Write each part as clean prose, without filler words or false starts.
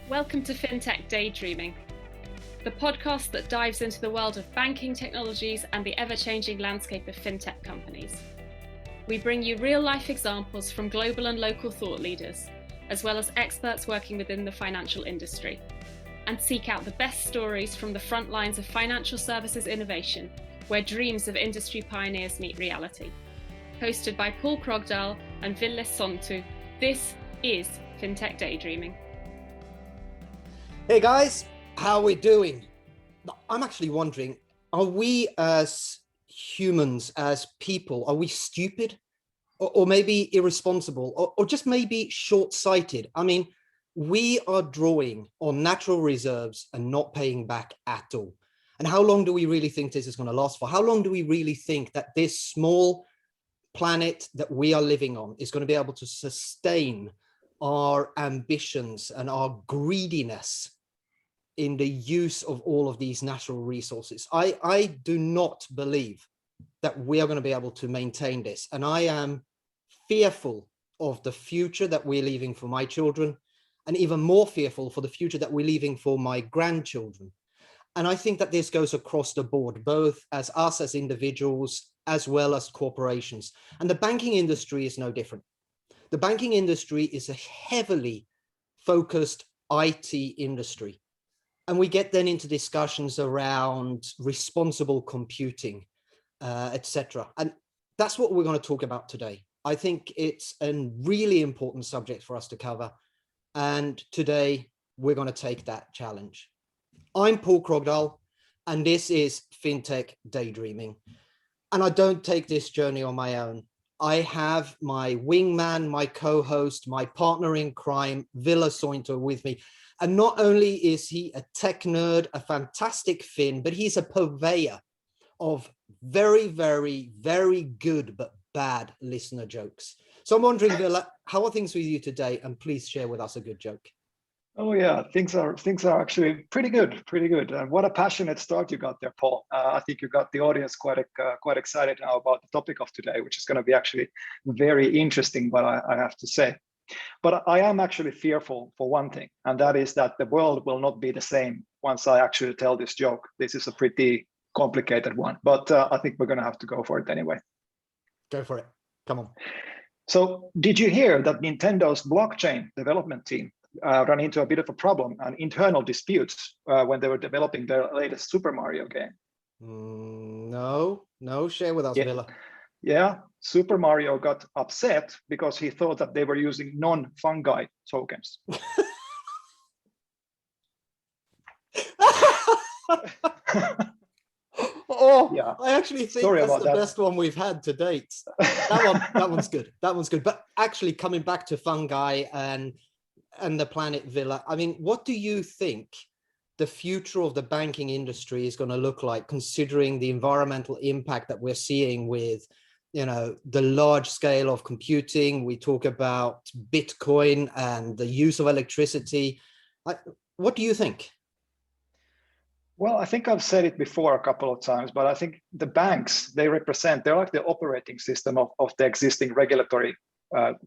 Welcome to Fintech Daydreaming, the podcast that dives into the world of banking technologies and the ever-changing landscape of fintech companies. We bring you real-life examples from global and local thought leaders, as well as experts working within the financial industry, and seek out the best stories from the front lines of financial services innovation, where dreams of industry pioneers meet reality. Hosted by Paul Krogdahl and Ville Sontu, this is Fintech Daydreaming. Hey guys, how are we doing? I'm actually wondering, are we as humans, as people, are we stupid or maybe irresponsible or just maybe short-sighted? I mean, we are drawing on natural reserves and not paying back at all. And how long do we really think this is going to last for? How long do we really think that this small planet that we are living on is going to be able to sustain our ambitions and our greediness in the use of all of these natural resources? I do not believe that we are going to be able to maintain this. And I am fearful of the future that we're leaving for my children, and even more fearful for the future that we're leaving for my grandchildren. And I think that this goes across the board, both as us as individuals, as well as corporations. And the banking industry is no different. The banking industry is a heavily focused IT industry. And we get then into discussions around responsible computing, etc. And that's what we're going to talk about today. I think it's a really important subject for us to cover. And today we're going to take that challenge. I'm Paul Krogdahl, and this is Fintech Daydreaming. And I don't take this journey on my own. I have my wingman, my co-host, my partner in crime, Ville Sontu, with me. And not only is he a tech nerd, a fantastic Finn, but he's a purveyor of very, very, very good but bad listener jokes. So I'm wondering, Ville, how are things with you today? And please share with us a good joke. Oh yeah, things are actually pretty good. And what a passionate start you got there, Paul. I think you got the audience quite excited now about the topic of today, which is going to be actually very interesting, but I have to say. But I am actually fearful for one thing, and that is that the world will not be the same once I actually tell this joke. This is a pretty complicated one, but I think we're going to have to go for it anyway. Go for it. Come on. So did you hear that Nintendo's blockchain development team ran into a bit of a problem and internal disputes when they were developing their latest Super Mario game? No, share with us, Ville. Yeah, Super Mario got upset because he thought that they were using non-fungi tokens. Yeah. I actually think that's the best one we've had to date. That one's good. That one's good. But actually, coming back to fungi and the planet, Ville, I mean, what do you think the future of the banking industry is going to look like, considering the environmental impact that we're seeing with, you know, the large scale of computing? We talk about Bitcoin and the use of electricity. What do you think? Well, I think I've said it before a couple of times, but I think the banks, they're like the operating system of the existing regulatory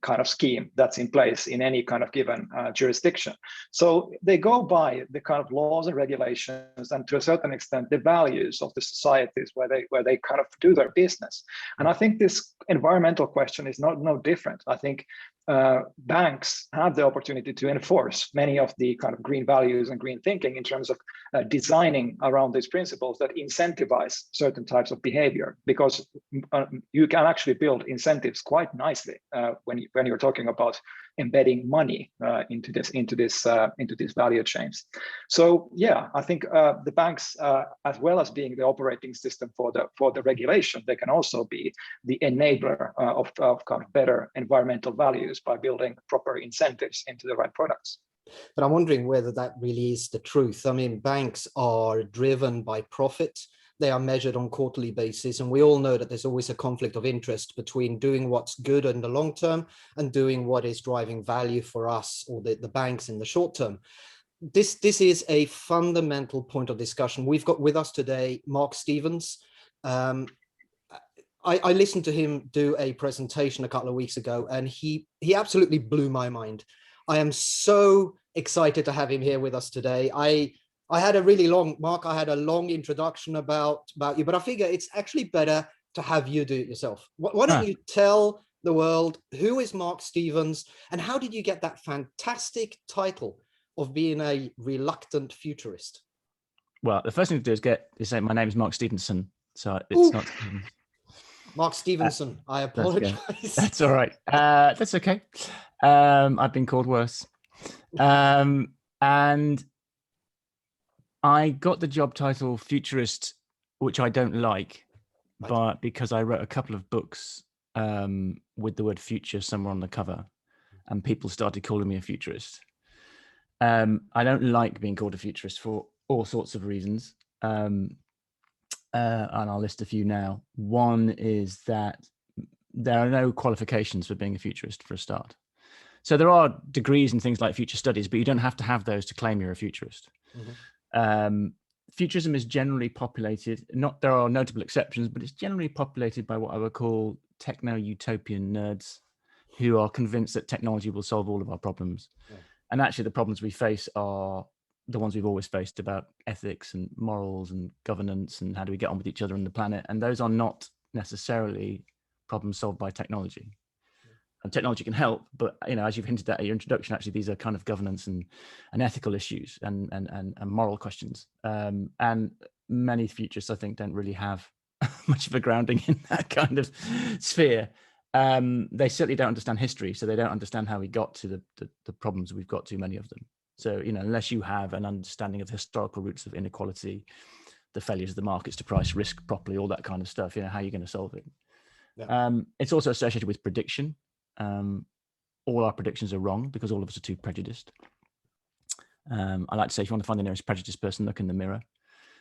kind of scheme that's in place in any kind of given jurisdiction. So they go by the kind of laws and regulations, and to a certain extent, the values of the societies where they kind of do their business. And I think this environmental question is no different. I think banks have the opportunity to enforce many of the kind of green values and green thinking in terms of designing around these principles that incentivize certain types of behavior, because you can actually build incentives quite nicely when you're talking about embedding money into these value chains. So yeah, I think the banks, as well as being the operating system for the regulation, they can also be the enabler of kind of better environmental values by building proper incentives into the right products. But I'm wondering whether that really is the truth. I mean, banks are driven by profit. They are measured on quarterly basis. And we all know that there's always a conflict of interest between doing what's good in the long term and doing what is driving value for us or the banks in the short term. This is a fundamental point of discussion. We've got with us today Mark Stevens. I listened to him do a presentation a couple of weeks ago, and he absolutely blew my mind. I am so excited to have him here with us today. I had a really long, Mark, I had a long introduction about you, but I figure it's actually better to have you do it yourself. Why don't you tell the world, who is Mark Stevens and how did you get that fantastic title of being a reluctant futurist? Well, the first thing to do is say my name is Mark Stevenson, so it's not Stevens. Mark Stevenson. I apologize. That's all right. That's okay. I've been called worse. And I got the job title futurist, which I don't like, but because I wrote a couple of books with the word future somewhere on the cover, and people started calling me a futurist. I don't like being called a futurist for all sorts of reasons. And I'll list a few now. One is that there are no qualifications for being a futurist for a start. So there are degrees in things like future studies, but you don't have to have those to claim you're a futurist. Futurism is generally populated, there are notable exceptions, but it's generally populated by what I would call techno-utopian nerds who are convinced that technology will solve all of our problems. Yeah. And actually the problems we face are the ones we've always faced about ethics and morals and governance and how do we get on with each other and the planet. And those are not necessarily problems solved by technology. And technology can help, but as you've hinted at in your introduction, actually these are kind of governance and ethical issues and moral questions. And many futurists, I think, don't really have much of a grounding in that kind of sphere. They certainly don't understand history, so they don't understand how we got to the problems we've got to, many of them. So, unless you have an understanding of the historical roots of inequality, the failures of the markets to price risk properly, all that kind of stuff, how are you going to solve it? Yeah. It's also associated with prediction. All our predictions are wrong because all of us are too prejudiced. I like to say, if you want to find the nearest prejudiced person, look in the mirror.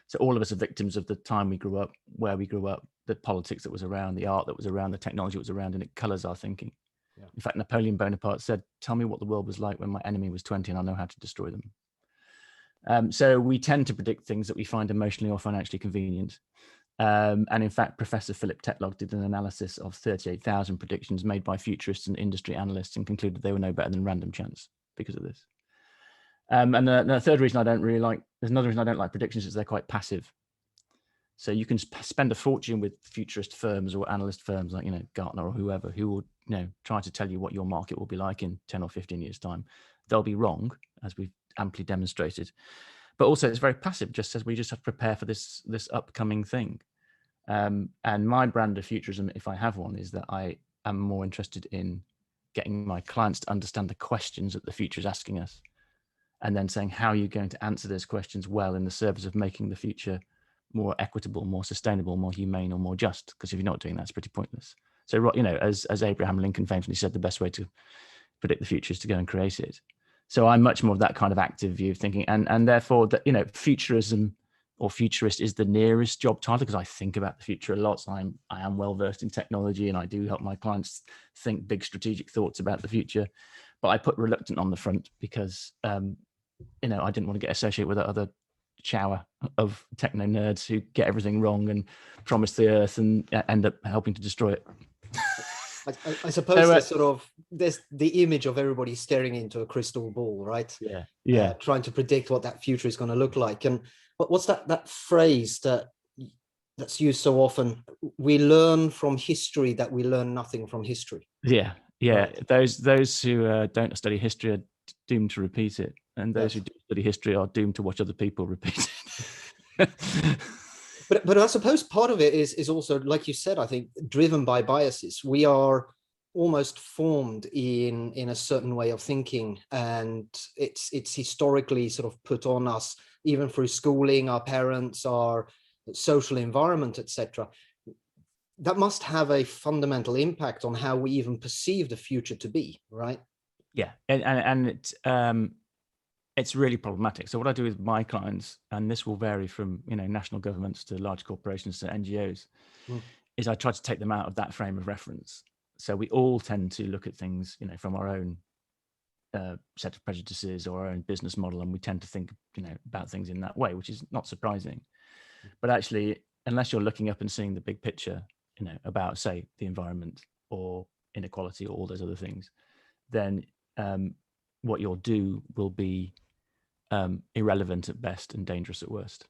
So all of us are victims of the time we grew up, where we grew up, the politics that was around, the art that was around, the technology that was around, and it colors our thinking. Yeah. In fact, Napoleon Bonaparte said, "Tell me what the world was like when my enemy was 20 and I'll know how to destroy them." So we tend to predict things that we find emotionally or financially convenient. And in fact, Professor Philip Tetlock did an analysis of 38,000 predictions made by futurists and industry analysts and concluded they were no better than random chance because of this. And the third reason I don't really like, there's another reason I don't like predictions is they're quite passive. So you can spend a fortune with futurist firms or analyst firms like, Gartner or whoever, who will, try to tell you what your market will be like in 10 or 15 years time. They'll be wrong, as we've amply demonstrated. But also it's very passive, just says we just have to prepare for this upcoming thing. And my brand of futurism, if I have one, is that I am more interested in getting my clients to understand the questions that the future is asking us, and then saying, how are you going to answer those questions well in the service of making the future more equitable, more sustainable, more humane, or more just? Because if you're not doing that, it's pretty pointless. So, as Abraham Lincoln famously said, the best way to predict the future is to go and create it. So I'm much more of that kind of active view of thinking, and therefore that, futurism or futurist is the nearest job title, because I think about the future a lot. So I am well versed in technology, and I do help my clients think big strategic thoughts about the future. But I put reluctant on the front because I didn't want to get associated with that other shower of techno nerds who get everything wrong and promise the earth and end up helping to destroy it. I suppose there's the image of everybody staring into a crystal ball, right? Yeah. Trying to predict what that future is going to look like. And what's that phrase that's used so often? We learn from history that we learn nothing from history. Yeah. Right. Those who don't study history are doomed to repeat it, and those who do study history are doomed to watch other people repeat it. But I suppose part of it is also, like you said, I think, driven by biases. We are almost formed in a certain way of thinking, and it's historically sort of put on us, even through schooling, our parents, our social environment, etc. That must have a fundamental impact on how we even perceive the future to be, right? Yeah, and it's really problematic. So what I do with my clients, and this will vary from national governments to large corporations to NGOs, is I try to take them out of that frame of reference. So we all tend to look at things, from our own set of prejudices or our own business model, and we tend to think, about things in that way, which is not surprising. But actually, unless you're looking up and seeing the big picture, about, say, the environment or inequality or all those other things, then what you'll do will be irrelevant at best and dangerous at worst.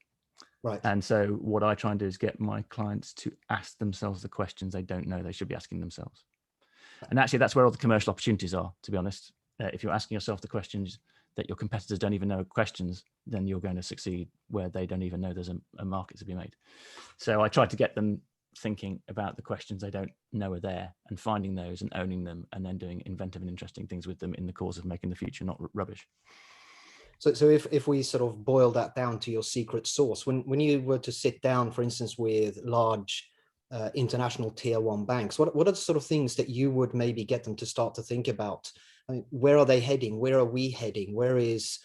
Right. And so what I try and do is get my clients to ask themselves the questions they don't know they should be asking themselves. And actually, that's where all the commercial opportunities are, to be honest. If you're asking yourself the questions that your competitors don't even know questions, then you're going to succeed where they don't even know there's a market to be made. So I try to get them thinking about the questions they don't know are there and finding those and owning them and then doing inventive and interesting things with them in the cause of making the future not rubbish. So if we sort of boil that down to your secret sauce, when you were to sit down, for instance, with large international tier 1 banks, what are the sort of things that you would maybe get them to start to think about? I mean, where are they heading? Where are we heading? Where is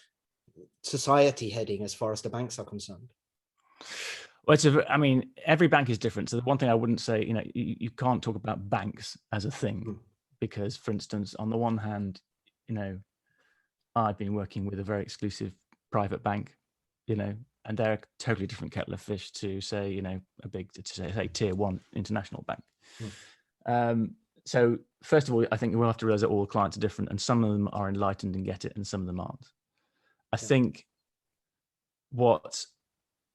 society heading as far as the banks are concerned? Well, I mean, every bank is different. So the one thing I wouldn't say, you can't talk about banks as a thing because, for instance, on the one hand, I've been working with a very exclusive private bank, and they're a totally different kettle of fish to say, a big, say tier 1 international bank. So first of all, I think we'll have to realize that all clients are different and some of them are enlightened and get it and some of them aren't. I think what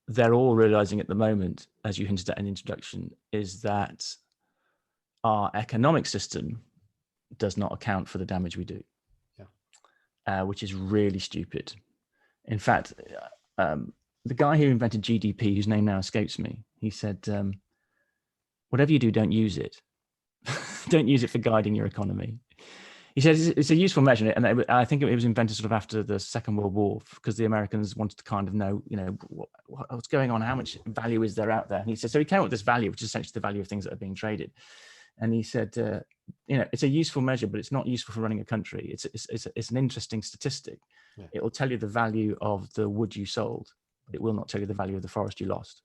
they're all realizing at the moment, as you hinted at in introduction, is that our economic system does not account for the damage we do. Which is really stupid. In fact, the guy who invented GDP, whose name now escapes me, he said, whatever you do, don't use it. Don't use it for guiding your economy. He says it's a useful measure, and I think it was invented sort of after the Second World War because the Americans wanted to kind of know, what's going on, how much value is there out there. And he said, so he came up with this value, which is essentially the value of things that are being traded. And he said, it's a useful measure, but it's not useful for running a country. It's an interesting statistic. Yeah. It will tell you the value of the wood you sold, but it will not tell you the value of the forest you lost.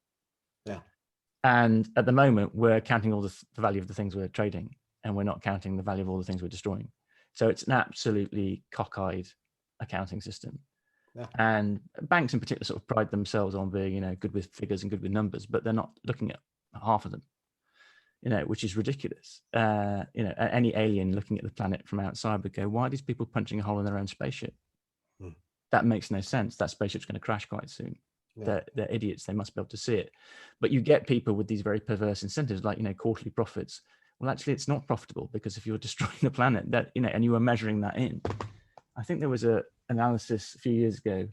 Yeah. And at the moment, we're counting all the value of the things we're trading, and we're not counting the value of all the things we're destroying. So it's an absolutely cockeyed accounting system. Yeah. And banks in particular sort of pride themselves on being, good with figures and good with numbers, but they're not looking at half of them. Which is ridiculous. Any alien looking at the planet from outside would go, why are these people punching a hole in their own spaceship? That makes no sense. That spaceship's going to crash quite soon. Yeah. They're idiots. They must be able to see it. But you get people with these very perverse incentives, like, quarterly profits. Well, actually, it's not profitable because if you're destroying the planet, and you were measuring that in. I think there was an analysis a few years ago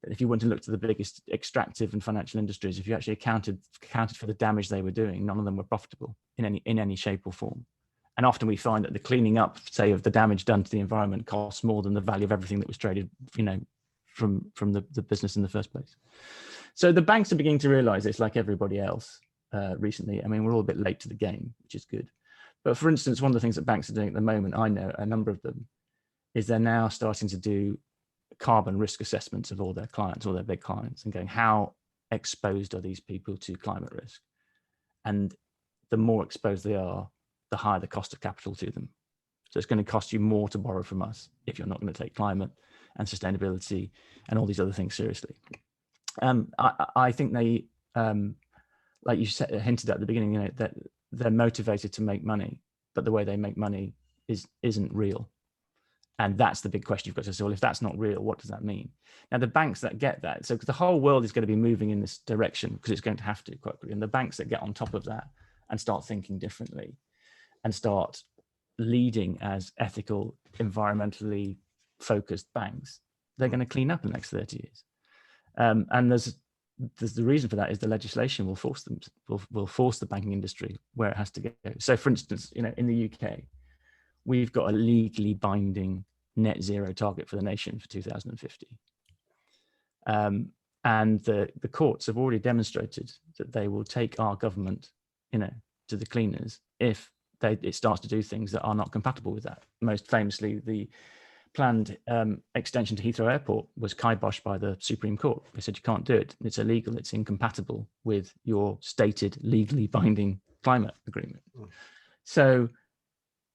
that if you went and looked at the biggest extractive and financial industries, if you actually accounted for the damage they were doing, none of them were profitable in any shape or form. And often we find that the cleaning up, say, of the damage done to the environment costs more than the value of everything that was traded, from the business in the first place. So the banks are beginning to realize this, like everybody else recently. I mean, we're all a bit late to the game, which is good. But for instance, one of the things that banks are doing at the moment, I know a number of them, is they're now starting to do carbon risk assessments of all their clients, all their big clients, and going, how exposed are these people to climate risk? And the more exposed they are, the higher the cost of capital to them. So it's going to cost you more to borrow from us if you're not going to take climate and sustainability and all these other things seriously. I think they, like you hinted at the beginning, that they're motivated to make money, but the way they make money isn't real. And that's the big question you've got to say, well, if that's not real, what does that mean? Now, the banks that get that, so the whole world is going to be moving in this direction because it's going to have to quite quickly. And the banks that get on top of that and start thinking differently and start leading as ethical, environmentally focused banks, they're going to clean up in the next 30 years. And there's the reason for that is the legislation will force them, will force the banking industry where it has to go. So for instance, in the UK, we've got a legally binding net zero target for the nation for 2050. And the courts have already demonstrated that they will take our government, to the cleaners if it starts to do things that are not compatible with that. Most famously, the planned extension to Heathrow Airport was kiboshed by the Supreme Court. They said you can't do it. It's illegal. It's incompatible with your stated legally binding climate agreement. So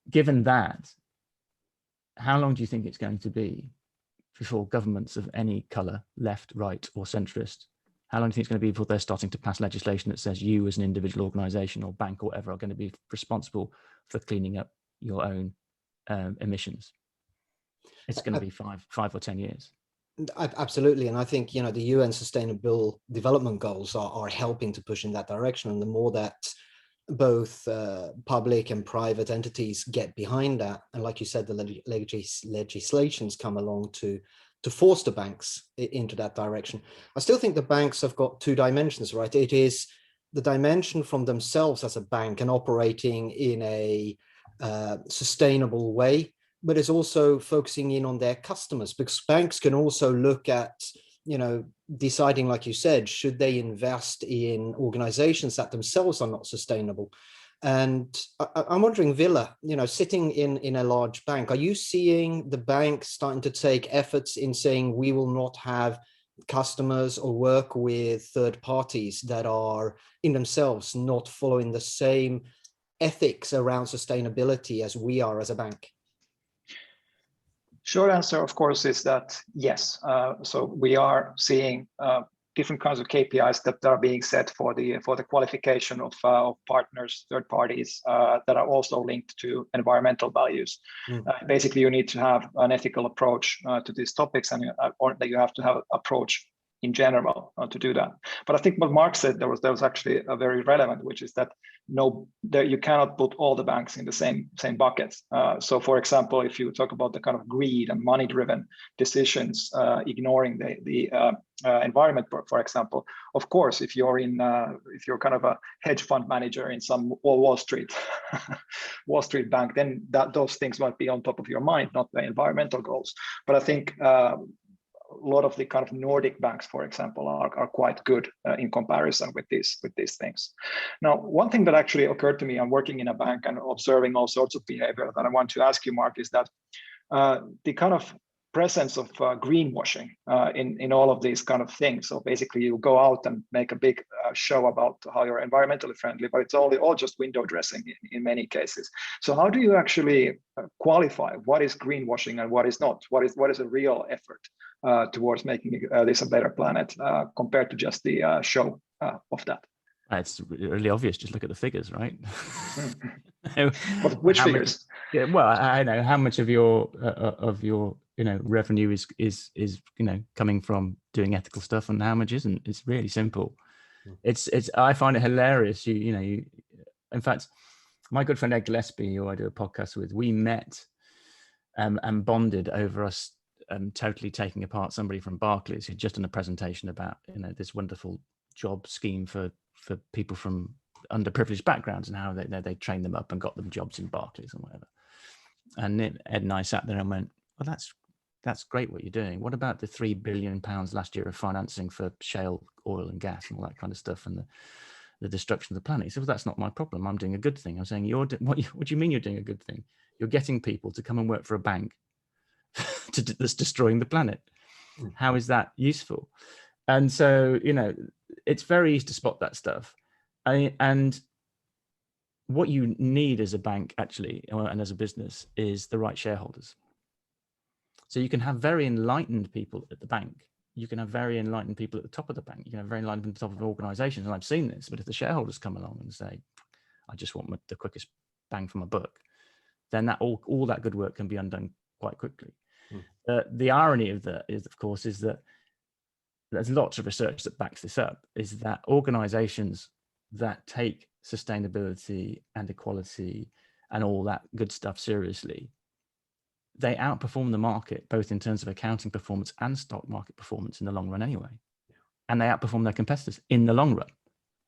given that, how long do you think it's going to be before governments of any colour, left, right or centrist, how long do you think it's going to be before they're starting to pass legislation that says you as an individual organisation or bank or whatever are going to be responsible for cleaning up your own emissions? It's going to be 5 or 10 years. Absolutely. And I think, you know, the UN Sustainable Development Goals are helping to push in that direction. And the more that both public and private entities get behind that, and like you said, the legislations come along to force the banks into that direction. I still think the banks have got two dimensions, right? It is the dimension from themselves as a bank and operating in a sustainable way, but it's also focusing in on their customers, because banks can also look at, you know, deciding, like you said, should they invest in organizations that themselves are not sustainable. And I'm wondering, Ville, you know, sitting in a large bank, are you seeing the bank starting to take efforts in saying we will not have customers or work with third parties that are in themselves not following the same ethics around sustainability as we are as a bank? Short answer, of course, is that yes. So we are seeing different kinds of KPIs that are being set for the qualification of partners, third parties that are also linked to environmental values. Basically, you need to have an ethical approach to these topics, and or that you have to have an approach in general to do that. But I think what Mark said there was actually a very relevant, which is that you cannot put all the banks in the same buckets. So for example, if you talk about the kind of greed and money-driven decisions, ignoring the environment, for example, of course, if you're kind of a hedge fund manager in some Wall Street bank, then those things might be on top of your mind, not the environmental goals. But I think a lot of the kind of Nordic banks, for example, are quite good in comparison with these things. Now, one thing that actually occurred to me, I'm working in a bank and observing all sorts of behavior that I want to ask you, Mark, is that the kind of presence of greenwashing in all of these kind of things. So basically, you go out and make a big show about how you're environmentally friendly, but it's all just window dressing in many cases. So how do you actually qualify what is greenwashing and what is not? What is a real effort towards making this a better planet compared to just the show of that? It's really obvious. Just look at the figures, right? Which figures? Yeah, well, I know how much of your revenue is coming from doing ethical stuff and how much isn't. It's really simple. It's I find it hilarious. In fact, my good friend Ed Gillespie, who I do a podcast with, we met and bonded over us totally taking apart somebody from Barclays who'd just done a presentation about this wonderful job scheme for people from underprivileged backgrounds and how they trained them up and got them jobs in Barclays and whatever. And Ed and I sat there and went, well, that's great what you're doing. What about the £3 billion last year of financing for shale oil and gas and all that kind of stuff and the destruction of the planet? He said, well, that's not my problem. I'm doing a good thing. I'm saying, what do you mean you're doing a good thing? You're getting people to come and work for a bank that's destroying the planet. How is that useful? And so, it's very easy to spot that stuff. And what you need as a bank, actually, and as a business, is the right shareholders. So you can have very enlightened people at the bank. You can have very enlightened people at the top of the bank. You can have very enlightened people at the top of organizations. And I've seen this, but if the shareholders come along and say, I just want the quickest bang for my buck, then that all that good work can be undone quite quickly. The irony of that is, of course, is that there's lots of research that backs this up, is that organizations that take sustainability and equality and all that good stuff seriously, they outperform the market, both in terms of accounting performance and stock market performance in the long run anyway. And they outperform their competitors in the long run.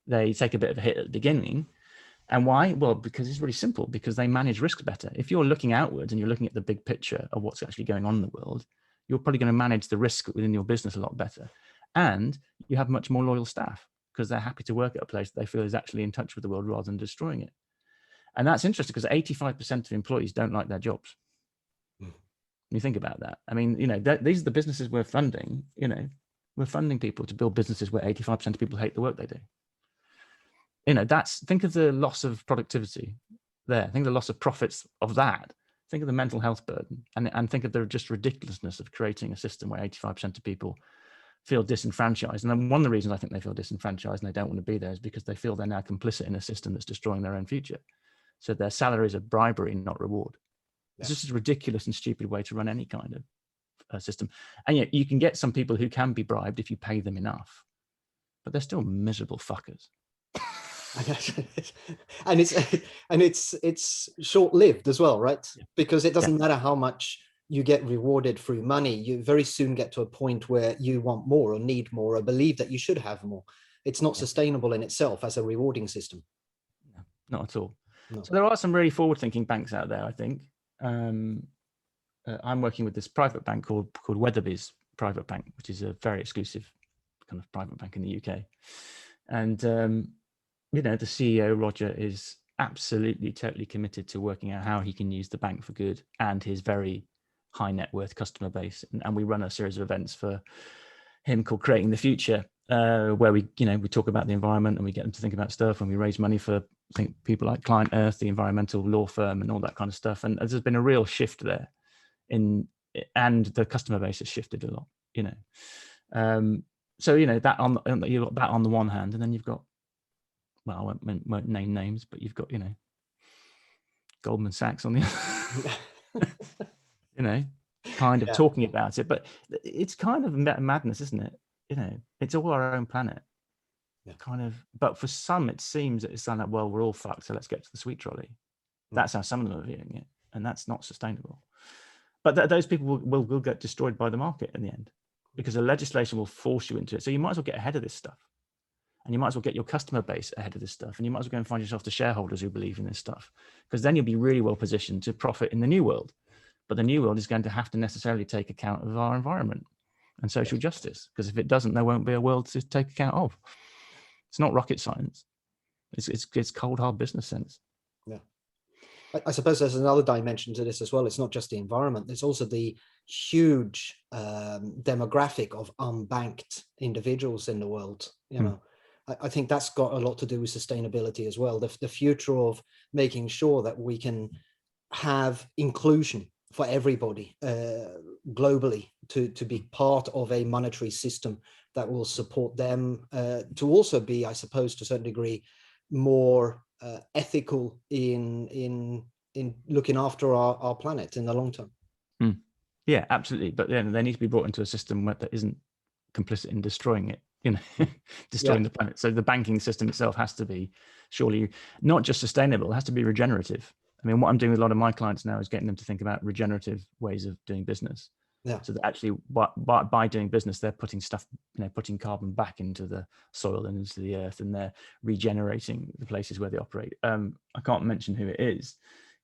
They take a bit of a hit at the beginning. And why? Well, because it's really simple, because they manage risk better. If you're looking outwards and you're looking at the big picture of what's actually going on in the world, you're probably going to manage the risk within your business a lot better. And you have much more loyal staff because they're happy to work at a place that they feel is actually in touch with the world rather than destroying it. And that's interesting because 85% of employees don't like their jobs. You think about that. I mean, these are the businesses we're funding. We're funding people to build businesses where 85% of people hate the work they do. Think of the loss of productivity there. Think of the loss of profits of that. Think of the mental health burden and think of the just ridiculousness of creating a system where 85% of people feel disenfranchised. And then one of the reasons I think they feel disenfranchised and they don't want to be there is because they feel they're now complicit in a system that's destroying their own future. So their salaries are bribery, not reward. It's just a ridiculous and stupid way to run any kind of system. And yet you can get some people who can be bribed if you pay them enough, but they're still miserable fuckers. And it's short-lived as well, right? Because it doesn't matter how much you get rewarded through money, you very soon get to a point where you want more or need more or believe that you should have more. It's not sustainable in itself as a rewarding system. No, not at all. No. So there are some really forward-thinking banks out there, I think. I'm working with this private bank called Weatherby's Private Bank, which is a very exclusive kind of private bank in the UK. And, the CEO, Roger, is absolutely, totally committed to working out how he can use the bank for good and his very high net worth customer base. And we run a series of events for him called Creating the Future, where we talk about the environment and we get them to think about stuff, and we raise money for people like Client Earth, the environmental law firm, and all that kind of stuff. And there's been a real shift there and the customer base has shifted a lot, So, you've got that on the one hand, and then you've got, well, I won't name names, but you've got, Goldman Sachs on the other, kind of talking about it. But it's kind of madness, isn't it? It's all our own planet. Kind of, but for some, it seems that it's like, well, we're all fucked, so let's get to the sweet trolley. That's how some of them are viewing it, and that's not sustainable. But those people will get destroyed by the market in the end, because the legislation will force you into it. So you might as well get ahead of this stuff, and you might as well get your customer base ahead of this stuff, and you might as well go and find yourself the shareholders who believe in this stuff, because then you'll be really well positioned to profit in the new world. But the new world is going to have to necessarily take account of our environment and social justice, because if it doesn't, there won't be a world to take account of. It's not rocket science. It's cold, hard business sense. Yeah. I suppose there's another dimension to this as well. It's not just the environment. There's also the huge demographic of unbanked individuals in the world. I think that's got a lot to do with sustainability as well. The future of making sure that we can have inclusion for everybody globally to be part of a monetary system that will support them to also be, I suppose, to a certain degree, more ethical in looking after our planet in the long term. Yeah, absolutely. But then they need to be brought into a system that isn't complicit in destroying it, destroying the planet. So the banking system itself has to be surely not just sustainable, it has to be regenerative. I mean, what I'm doing with a lot of my clients now is getting them to think about regenerative ways of doing business. So that actually, by doing business, they're putting stuff, putting carbon back into the soil and into the earth, and they're regenerating the places where they operate. I can't mention who it is,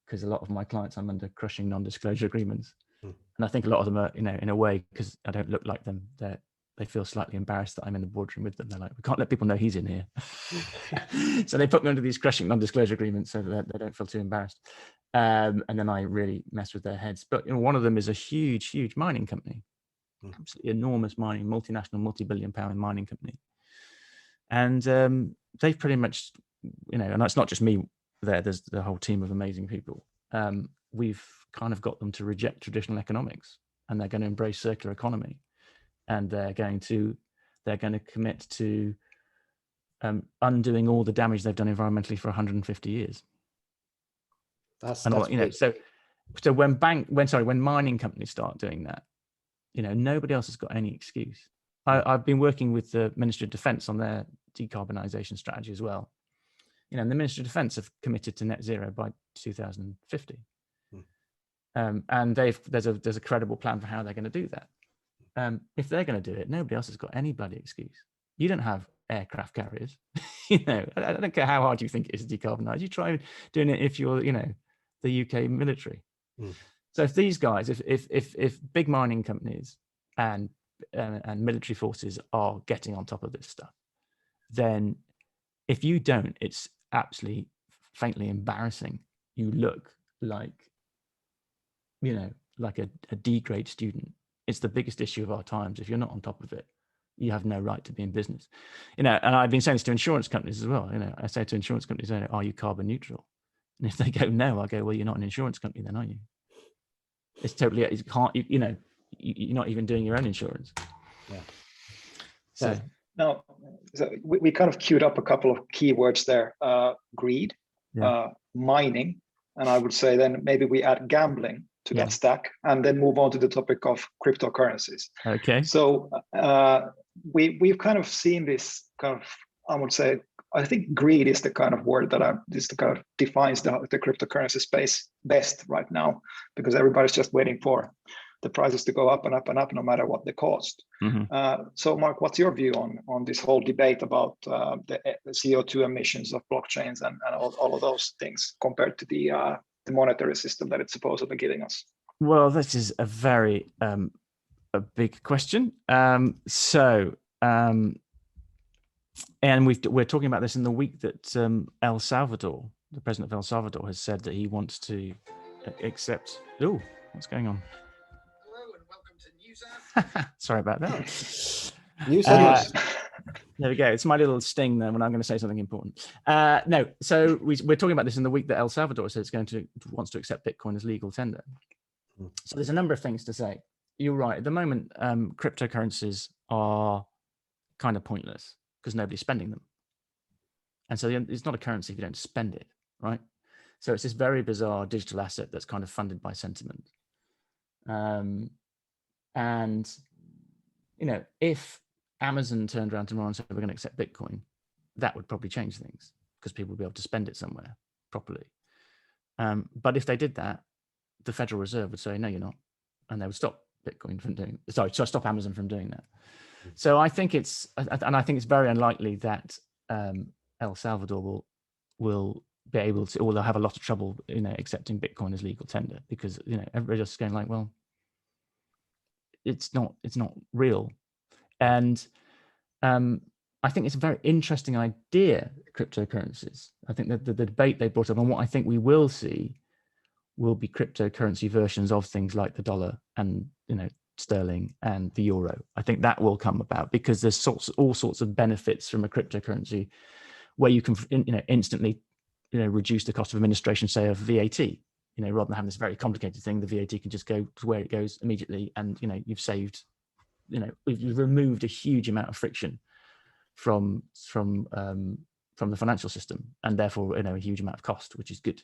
because a lot of my clients, I'm under crushing non-disclosure agreements. And I think a lot of them are, in a way, because I don't look like them, they feel slightly embarrassed that I'm in the boardroom with them. They're like, we can't let people know he's in here. So they put me under these crushing non-disclosure agreements so that they don't feel too embarrassed. And then I really mess with their heads. But one of them is a huge, huge mining company, absolutely enormous mining, multinational, multi-billion-pound mining company. And they've pretty much, and it's not just me there. There's the whole team of amazing people. We've kind of got them to reject traditional economics, and they're going to embrace circular economy, and they're going to commit to undoing all the damage they've done environmentally for 150 years. That's so when mining companies start doing that, nobody else has got any excuse. I've been working with the Ministry of Defence on their decarbonisation strategy as well. The Ministry of Defence have committed to net zero by 2050. And there's a credible plan for how they're going to do that. If they're going to do it, nobody else has got any bloody excuse. You don't have aircraft carriers. I don't care how hard you think it is to decarbonize. You try doing it if you're, the UK military. So if these guys, if big mining companies and military forces are getting on top of this stuff, then if you don't, it's absolutely faintly embarrassing. You look like, like a D grade student. It's the biggest issue of our times. If you're not on top of it, you have no right to be in business. And I've been saying this to insurance companies as well. I say to insurance companies, are you carbon neutral? And if they go no, I go, well, you're not an insurance company then, are you? It's totally, it can't, you're not even doing your own insurance. Yeah. So now, we kind of queued up a couple of keywords there: greed, mining, And I would say then maybe we add gambling to that stack, and then move on to the topic of cryptocurrencies. Okay. So we've kind of seen this kind of, I would say, I think greed is the kind of word that defines the cryptocurrency space best right now, because everybody's just waiting for the prices to go up and up and up, no matter what the cost. So Mark, what's your view on this whole debate about the CO2 emissions of blockchains and all of those things compared to the monetary system that it's supposedly giving us? Well, this is a very a big question. And we're talking about this in the week that El Salvador, the president of El Salvador, has said that he wants to accept. Oh, what's going on? Hello and welcome to News. Sorry about that. News. There we go. It's my little sting there when I'm going to say something important. No, so we're talking about this in the week that El Salvador says wants to accept Bitcoin as legal tender. So there's a number of things to say. You're right. At the moment, cryptocurrencies are kind of pointless because nobody's spending them. And so it's not a currency if you don't spend it, right? So it's this very bizarre digital asset that's kind of funded by sentiment. And, you know, if Amazon turned around tomorrow and said, we're going to accept Bitcoin, that would probably change things because people would be able to spend it somewhere properly. But if they did that, the Federal Reserve would say, no, you're not. And they would stop Bitcoin from doing, stop Amazon from doing that. So I think it's very unlikely that El Salvador will be able to, or they'll have a lot of trouble, you know, accepting Bitcoin as legal tender because, you know, everybody's just going like, well, it's not real. And I think it's a very interesting idea, cryptocurrencies. I think that the debate they brought up and what I think we will see will be cryptocurrency versions of things like the dollar and, you know, sterling and the euro. I think that will come about because there's all sorts of benefits from a cryptocurrency where you can, you know, instantly, you know, reduce the cost of administration, say of VAT. You know, rather than having this very complicated thing, the VAT can just go to where it goes immediately, and, you know, you've saved, you know, you've removed a huge amount of friction from the financial system, and therefore, you know, a huge amount of cost, which is good.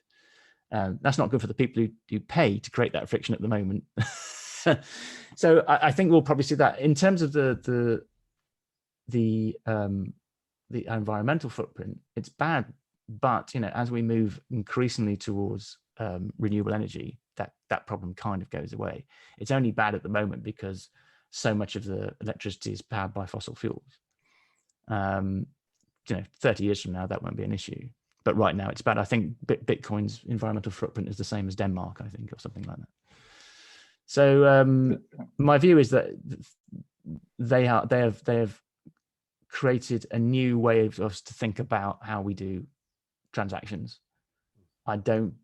That's not good for the people who pay to create that friction at the moment. So I think we'll probably see that in terms of the environmental footprint. It's bad, but, you know, as we move increasingly towards renewable energy, that problem kind of goes away. It's only bad at the moment because so much of the electricity is powered by fossil fuels. You know, 30 years from now, that won't be an issue. But right now it's bad. I think Bitcoin's environmental footprint is the same as Denmark, I think, or something like that. So my view is that they have created a new way of us to think about how we do transactions. I don't,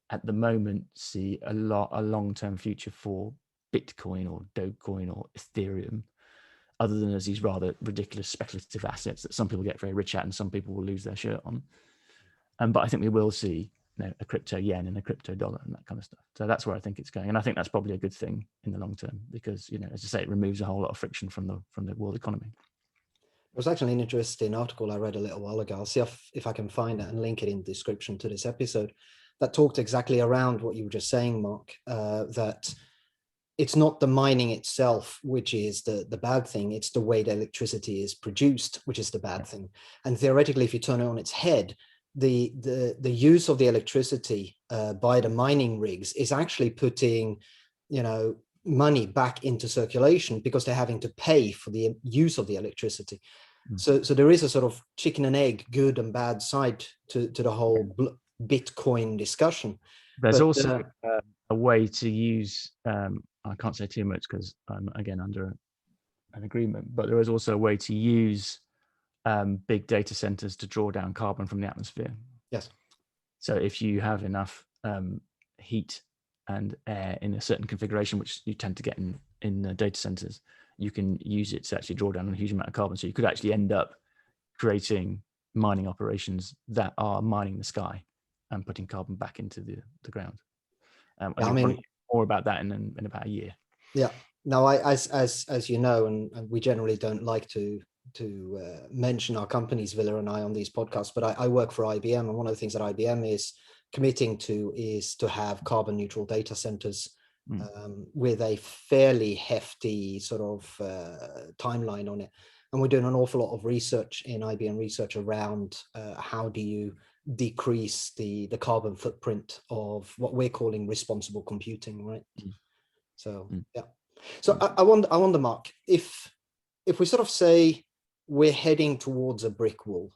at the moment, see a long-term future for Bitcoin or Dogecoin or Ethereum, other than as these rather ridiculous speculative assets that some people get very rich at and some people will lose their shirt on. But I think we will see, you know, a crypto yen and a crypto dollar and that kind of stuff. So that's where I think it's going, and I think that's probably a good thing in the long term because, you know, as I say, it removes a whole lot of friction from the world economy. It was actually an interesting article I read a little while ago. I'll see if I can find it and link it in the description to this episode, that talked exactly around what you were just saying, Mark, that it's not the mining itself which is the bad thing, it's the way the electricity is produced which is the bad thing. And theoretically, if you turn it on its head, the use of the electricity by the mining rigs is actually putting, you know, money back into circulation because they're having to pay for the use of the electricity. So there is a sort of chicken and egg, good and bad side to the whole Bitcoin discussion. There's also a way to use, I can't say too much because I'm again under an agreement, but there is also a way to use big data centers to draw down carbon from the atmosphere. Yes. So if you have enough heat and air in a certain configuration, which you tend to get in data centers, you can use it to actually draw down a huge amount of carbon. So you could actually end up creating mining operations that are mining the sky and putting carbon back into the ground. I mean, more about that in about a year. Yeah. No, as you know, and we generally don't like to mention our companies, Villa and I, on these podcasts, but I work for IBM, and one of the things at IBM is committing to is to have carbon neutral data centers with a fairly hefty sort of timeline on it. And we're doing an awful lot of research in IBM Research around how do you decrease the carbon footprint of what we're calling responsible computing, right? So yeah. So I wonder, Mark, if we sort of say we're heading towards a brick wall,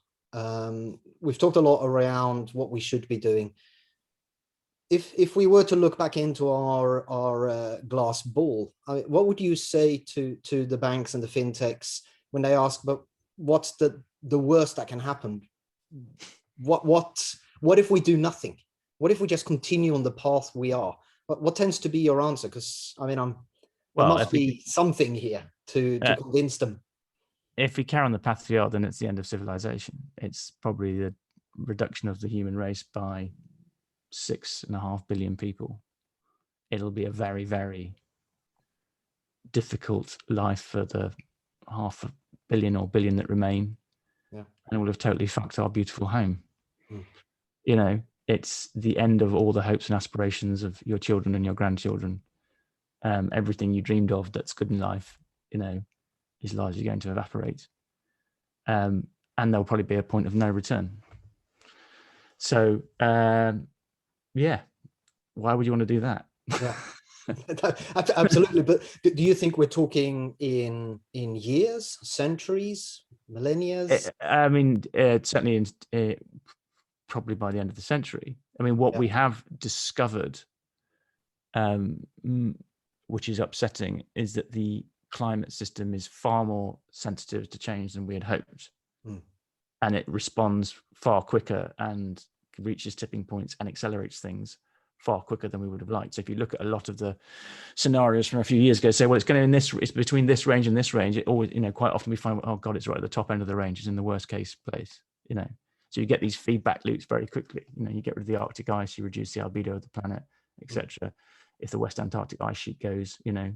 we've talked a lot around what we should be doing. If we were to look back into our glass ball, I mean, what would you say to the banks and the fintechs when they ask, but what's the worst that can happen? What if we do nothing? What if we just continue on the path we are? What tends to be your answer? Because I mean, there must be something here to convince them. If we carry on the path we are, then it's the end of civilization. It's probably the reduction of the human race by 6.5 billion people. It'll be a very, very difficult life for the 500 million or billion that remain. Yeah. And we'll have totally fucked our beautiful home. You know, it's the end of all the hopes and aspirations of your children and your grandchildren. Everything you dreamed of that's good in life, you know, is largely going to evaporate. And there'll probably be a point of no return. So, yeah, why would you want to do that? Yeah, absolutely. But do you think we're talking in years, centuries, millennia? I mean, certainly probably by the end of the century. I mean, what we have discovered, which is upsetting, is that the climate system is far more sensitive to change than we had hoped. And it responds far quicker and reaches tipping points and accelerates things far quicker than we would have liked. So if you look at a lot of the scenarios from a few years ago, say, well, it's between this range and this range. It always, you know, quite often we find, oh God, it's right at the top end of the range. It's in the worst case place, you know. So you get these feedback loops very quickly. You know, you get rid of the Arctic ice, you reduce the albedo of the planet, etc. If the West Antarctic ice sheet goes, you know,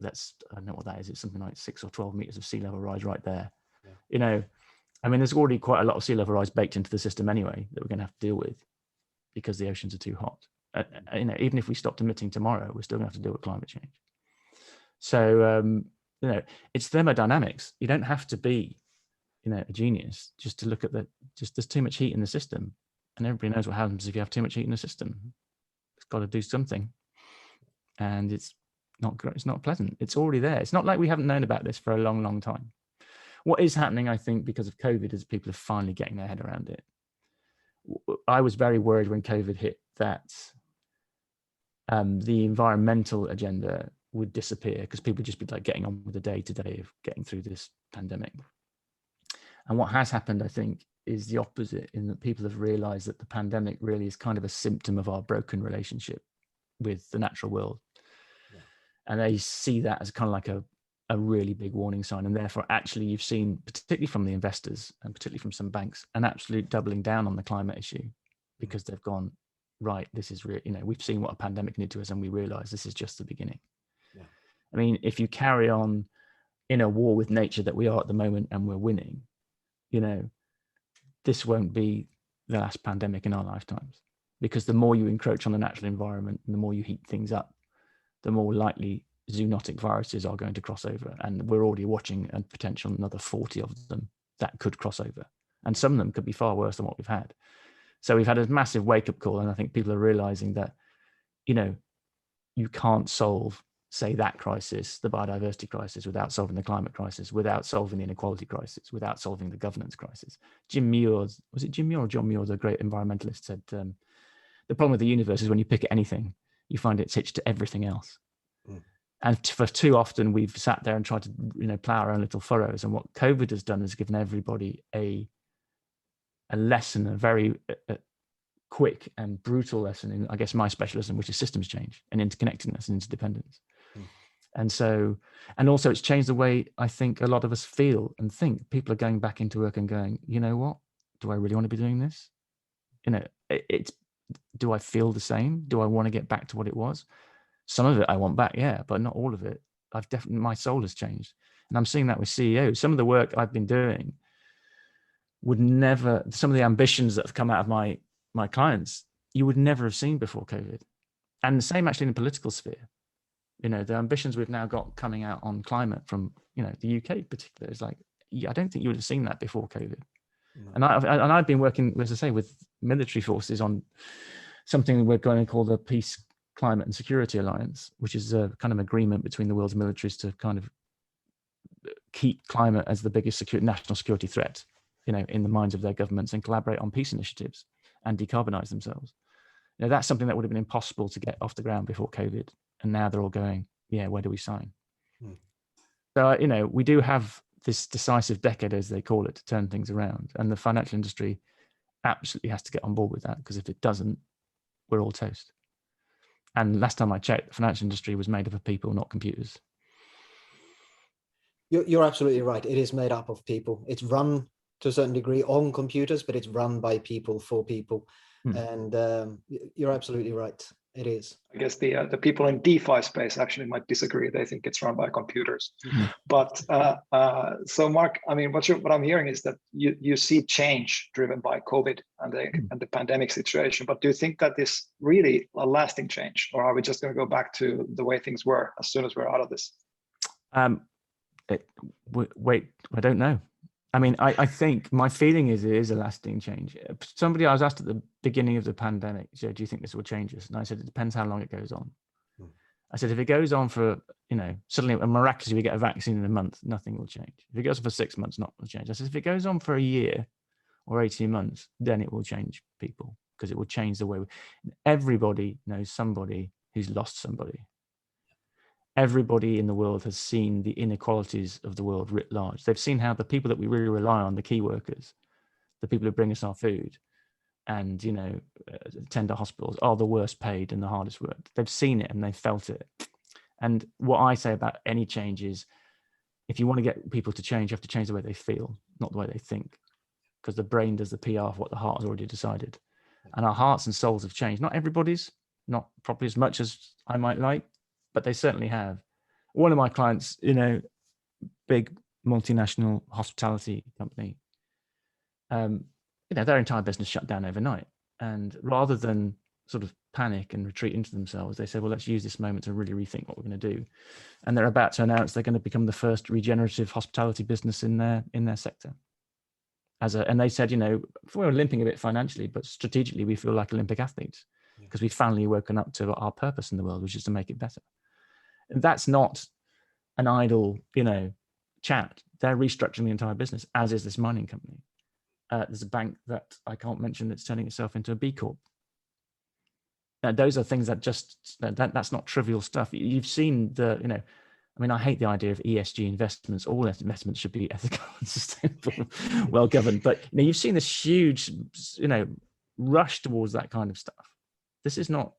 that's, I don't know what that is. It's something like 6 or 12 meters of sea level rise right there. Yeah. You know, I mean, there's already quite a lot of sea level rise baked into the system anyway that we're going to have to deal with because the oceans are too hot. You know, even if we stopped emitting tomorrow, we're still going to have to deal with climate change. So, you know, it's thermodynamics. You don't have to be, you know, a genius just to look at there's too much heat in the system, and everybody knows what happens if you have too much heat in the system. It's got to do something, and it's not pleasant. It's already there. It's not like we haven't known about this for a long, long time. What is happening, I think, because of COVID is people are finally getting their head around it. I was very worried when COVID hit that the environmental agenda would disappear because people would just be like getting on with the day-to-day of getting through this pandemic. And what has happened, I think, is the opposite, in that people have realized that the pandemic really is kind of a symptom of our broken relationship with the natural world. Yeah. And they see that as kind of like a really big warning sign. And therefore, actually, you've seen, particularly from the investors and particularly from some banks, an absolute doubling down on the climate issue because they've gone, right, this is real. You know, we've seen what a pandemic did to us and we realize this is just the beginning. Yeah. I mean, if you carry on in a war with nature that we are at the moment and we're winning, you know, this won't be the last pandemic in our lifetimes, because the more you encroach on the natural environment and the more you heat things up, the more likely zoonotic viruses are going to cross over. And we're already watching a potential another 40 of them that could cross over. And some of them could be far worse than what we've had. So we've had a massive wake-up call. And I think people are realizing that, you know, you can't solve, say, that crisis, the biodiversity crisis, without solving the climate crisis, without solving the inequality crisis, without solving the governance crisis. Jim Muir, was it Jim Muir or John Muir, the great environmentalist, said, the problem with the universe is when you pick at anything, you find it's hitched to everything else. And for too often, we've sat there and tried to, you know, plow our own little furrows. And what COVID has done is given everybody a lesson, a very quick and brutal lesson in, I guess, my specialism, which is systems change and interconnectedness and interdependence. And so, and also it's changed the way I think a lot of us feel and think. People are going back into work and going, you know what, do I really want to be doing this? You know, do I feel the same? Do I want to get back to what it was? Some of it I want back, yeah, but not all of it. My soul has changed. And I'm seeing that with CEOs. Some of the work I've been doing would never, some of the ambitions that have come out of my my clients, you would never have seen before COVID. And the same actually in the political sphere. You know, the ambitions we've now got coming out on climate from, you know, the UK in particular is like, yeah, I don't think you would have seen that before COVID. No. And I've been working, as I say, with military forces on something we're going to call the Peace, Climate and Security Alliance, which is a kind of agreement between the world's militaries to kind of keep climate as the biggest national security threat, you know, in the minds of their governments, and collaborate on peace initiatives and decarbonize themselves. You know, that's something that would have been impossible to get off the ground before COVID. And now they're all going, yeah, where do we sign? So, you know, we do have this decisive decade, as they call it, to turn things around. And the financial industry absolutely has to get on board with that, because if it doesn't, we're all toast. And last time I checked, the financial industry was made up of people, not computers. You're absolutely right. It is made up of people. It's run to a certain degree on computers, but it's run by people for people. And you're absolutely right. It is. I guess the people in DeFi space actually might disagree. They think it's run by computers. But so Mark, I mean, what I'm hearing is that you see change driven by COVID and the pandemic situation. But do you think that is really a lasting change, or are we just going to go back to the way things were as soon as we're out of this? Wait, I don't know. I mean, I think my feeling is it is a lasting change. I was asked at the beginning of the pandemic, so do you think this will change us? And I said, it depends how long it goes on. I said, if it goes on for, you know, suddenly miraculously we get a vaccine in a month, nothing will change. If it goes on for 6 months, nothing will change. I said, if it goes on for a year or 18 months, then it will change people, because it will change the way everybody knows somebody who's lost somebody. Everybody in the world has seen the inequalities of the world writ large. They've seen how the people that we really rely on, the key workers, the people who bring us our food and, you know, tend to hospitals, are the worst paid and the hardest worked. They've seen it and they've felt it. And what I say about any change is, if you want to get people to change, you have to change the way they feel, not the way they think, because the brain does the PR of what the heart has already decided. And our hearts and souls have changed. Not everybody's, not probably as much as I might like, but they certainly have. One of my clients, you know, big multinational hospitality company, you know, their entire business shut down overnight. And rather than sort of panic and retreat into themselves, they said, well, let's use this moment to really rethink what we're going to do. And they're about to announce they're going to become the first regenerative hospitality business in their sector. And they said, you know, we're limping a bit financially, but strategically we feel like Olympic athletes, because we've finally woken up to our purpose in the world, which is to make it better. And that's not an idle, you know, chat. They're restructuring the entire business, as is this mining company. There's a bank that I can't mention that's turning itself into a B Corp. Those are things that that's not trivial stuff. You've seen the, you know, I mean, I hate the idea of ESG investments. All investments should be ethical and sustainable, well governed. But, you know, you've seen this huge, you know, rush towards that kind of stuff. This is not,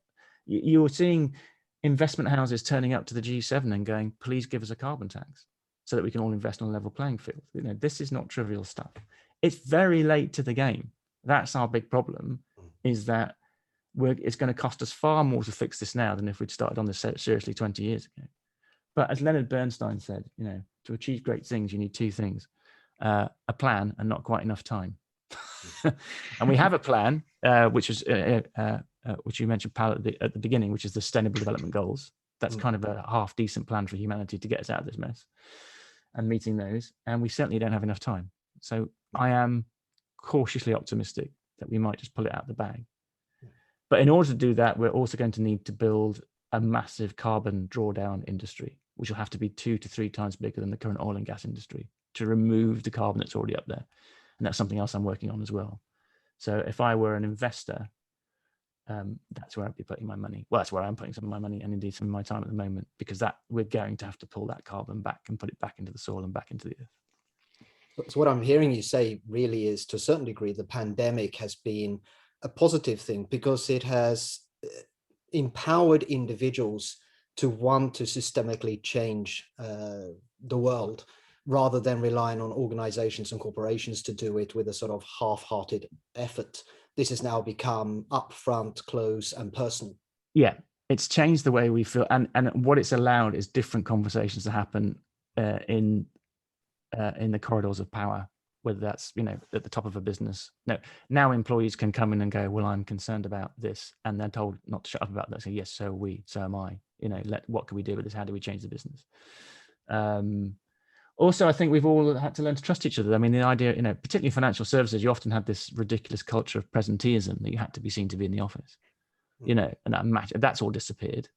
you're seeing investment houses turning up to the G7 and going, please give us a carbon tax so that we can all invest on a level playing field. You know, this is not trivial stuff. It's very late to the game. That's our big problem, is that it's going to cost us far more to fix this now than if we'd started on this seriously 20 years ago. But as Leonard Bernstein said, you know, to achieve great things, you need two things, a plan and not quite enough time. And we have a plan, which is which you mentioned, Pal, at the beginning, which is the Sustainable Development Goals. That's kind of a half decent plan for humanity to get us out of this mess and meeting those. And we certainly don't have enough time. So I am cautiously optimistic that we might just pull it out of the bag. But in order to do that, we're also going to need to build a massive carbon drawdown industry, which will have to be 2 to 3 times bigger than the current oil and gas industry to remove the carbon that's already up there. And that's something else I'm working on as well. So if I were an investor, that's where I'd be putting my money. Well, that's where I'm putting some of my money and indeed some of my time at the moment, because that we're going to have to pull that carbon back and put it back into the soil and back into the earth. So what I'm hearing you say really is, to a certain degree, the pandemic has been a positive thing, because it has empowered individuals to want to systemically change the world, rather than relying on organizations and corporations to do it with a sort of half-hearted effort. This has now become upfront, close, and personal. Yeah, it's changed the way we feel, and what it's allowed is different conversations to happen in the corridors of power. whether that's, at the top of a business. No, now employees can come in and go, well, I'm concerned about this. And they're told not to shut up about that. So yes, so am I, what can we do with this? How do we change the business? Also, I think we've all had to learn to trust each other. I mean, the idea, particularly in financial services, you often have this ridiculous culture of presenteeism that you had to be seen to be in the office, and that's all disappeared,